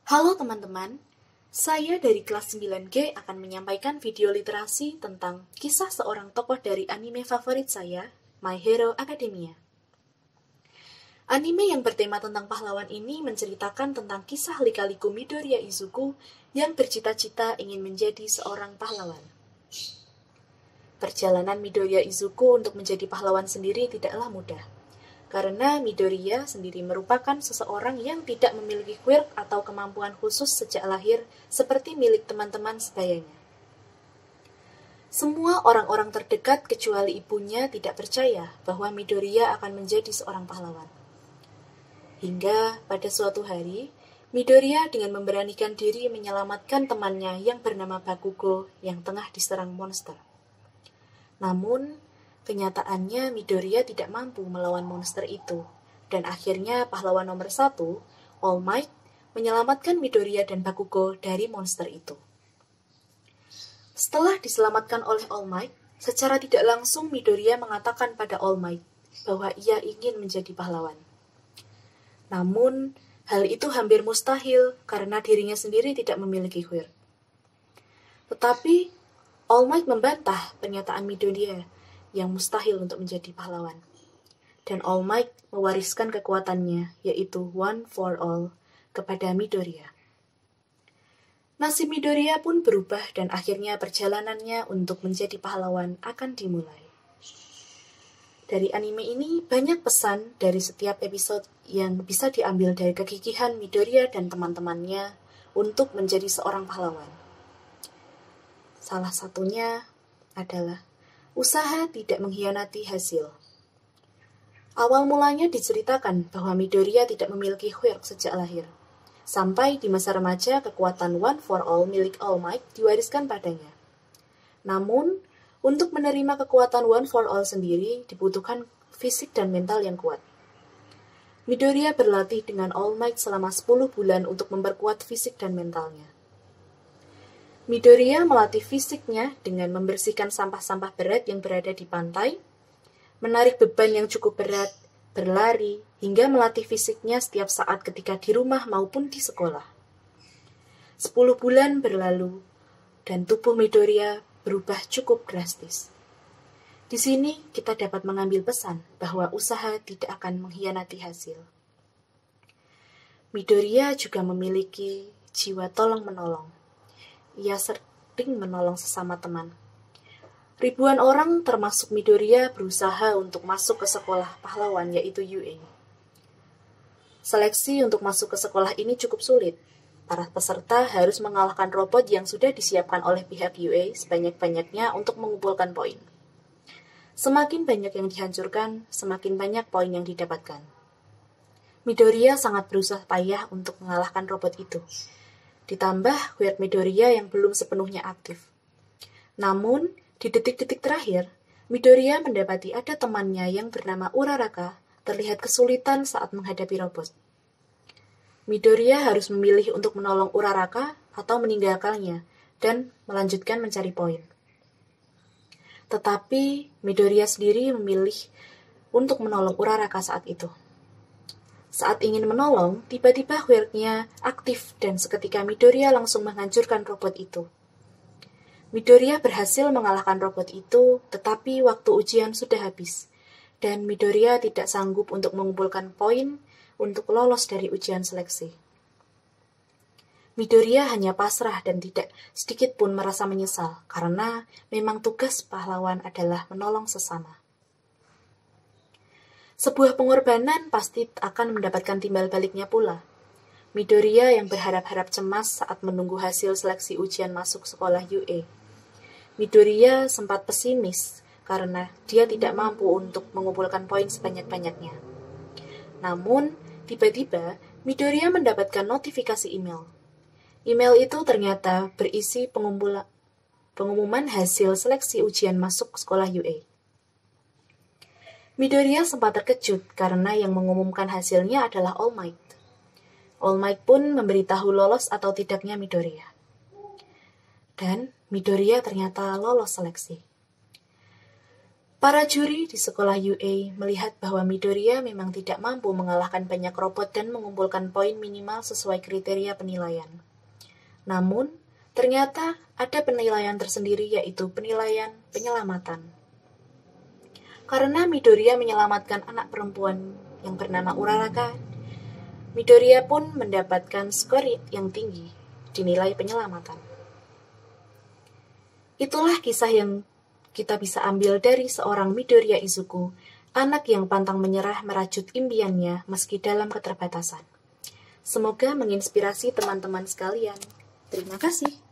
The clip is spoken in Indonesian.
Halo teman-teman, saya dari kelas 9G akan menyampaikan video literasi tentang kisah seorang tokoh dari anime favorit saya, My Hero Academia. Anime yang bertema tentang pahlawan ini menceritakan tentang kisah lika-liku Midoriya Izuku yang bercita-cita ingin menjadi seorang pahlawan. Perjalanan Midoriya Izuku untuk menjadi pahlawan sendiri tidaklah mudah. Karena Midoriya sendiri merupakan seseorang yang tidak memiliki quirk atau kemampuan khusus sejak lahir seperti milik teman-teman sebayanya. Semua orang-orang terdekat kecuali ibunya tidak percaya bahwa Midoriya akan menjadi seorang pahlawan. Hingga pada suatu hari, Midoriya dengan memberanikan diri menyelamatkan temannya yang bernama Bakugo yang tengah diserang monster. Namun, kenyataannya Midoriya tidak mampu melawan monster itu, dan akhirnya pahlawan nomor 1, All Might, menyelamatkan Midoriya dan Bakugo dari monster itu. Setelah diselamatkan oleh All Might, secara tidak langsung Midoriya mengatakan pada All Might bahwa ia ingin menjadi pahlawan. Namun, hal itu hampir mustahil karena dirinya sendiri tidak memiliki quirk. Tetapi, All Might membantah pernyataan Midoriya yang mustahil untuk menjadi pahlawan. Dan All Might mewariskan kekuatannya, yaitu One for All, kepada Midoriya. Nasib Midoriya pun berubah dan akhirnya perjalanannya untuk menjadi pahlawan akan dimulai. Dari anime ini banyak pesan dari setiap episode yang bisa diambil dari kegigihan Midoriya dan teman-temannya untuk menjadi seorang pahlawan. Salah satunya adalah usaha tidak mengkhianati hasil. Awal mulanya diceritakan bahwa Midoriya tidak memiliki quirk sejak lahir. Sampai di masa remaja kekuatan One for All milik All Might diwariskan padanya. Namun, untuk menerima kekuatan One for All sendiri dibutuhkan fisik dan mental yang kuat. Midoriya berlatih dengan All Might selama 10 bulan untuk memperkuat fisik dan mentalnya. Midoriya melatih fisiknya dengan membersihkan sampah-sampah berat yang berada di pantai, menarik beban yang cukup berat, berlari, hingga melatih fisiknya setiap saat ketika di rumah maupun di sekolah. 10 bulan berlalu, dan tubuh Midoriya berubah cukup drastis. Di sini kita dapat mengambil pesan bahwa usaha tidak akan mengkhianati hasil. Midoriya juga memiliki jiwa tolong-menolong. Ia sering menolong sesama teman. Ribuan orang termasuk Midoriya berusaha untuk masuk ke sekolah pahlawan yaitu UA. Seleksi untuk masuk ke sekolah ini cukup sulit. Para peserta harus mengalahkan robot yang sudah disiapkan oleh pihak UA sebanyak-banyaknya untuk mengumpulkan poin. Semakin banyak yang dihancurkan, semakin banyak poin yang didapatkan. Midoriya sangat berusaha payah untuk mengalahkan robot itu. Ditambah quirk Midoriya yang belum sepenuhnya aktif. Namun, di detik-detik terakhir, Midoriya mendapati ada temannya yang bernama Uraraka terlihat kesulitan saat menghadapi robot. Midoriya harus memilih untuk menolong Uraraka atau meninggalkannya dan melanjutkan mencari poin. Tetapi Midoriya sendiri memilih untuk menolong Uraraka saat itu. Saat ingin menolong, tiba-tiba quirk-nya aktif dan seketika Midoriya langsung menghancurkan robot itu. Midoriya berhasil mengalahkan robot itu, tetapi waktu ujian sudah habis, dan Midoriya tidak sanggup untuk mengumpulkan poin untuk lolos dari ujian seleksi. Midoriya hanya pasrah dan tidak sedikit pun merasa menyesal, karena memang tugas pahlawan adalah menolong sesama. Sebuah pengorbanan pasti akan mendapatkan timbal baliknya pula. Midoriya yang berharap-harap cemas saat menunggu hasil seleksi ujian masuk sekolah UA. Midoriya sempat pesimis karena dia tidak mampu untuk mengumpulkan poin sebanyak-banyaknya. Namun, tiba-tiba Midoriya mendapatkan notifikasi email. Email itu ternyata berisi pengumuman hasil seleksi ujian masuk sekolah UA. Midoriya sempat terkejut karena yang mengumumkan hasilnya adalah All Might. All Might pun memberitahu lolos atau tidaknya Midoriya. Dan Midoriya ternyata lolos seleksi. Para juri di sekolah UA melihat bahwa Midoriya memang tidak mampu mengalahkan banyak robot dan mengumpulkan poin minimal sesuai kriteria penilaian. Namun, ternyata ada penilaian tersendiri, yaitu penilaian penyelamatan. Karena Midoriya menyelamatkan anak perempuan yang bernama Uraraka, Midoriya pun mendapatkan skor yang tinggi, dinilai penyelamatan. Itulah kisah yang kita bisa ambil dari seorang Midoriya Izuku, anak yang pantang menyerah merajut impiannya meski dalam keterbatasan. Semoga menginspirasi teman-teman sekalian. Terima kasih.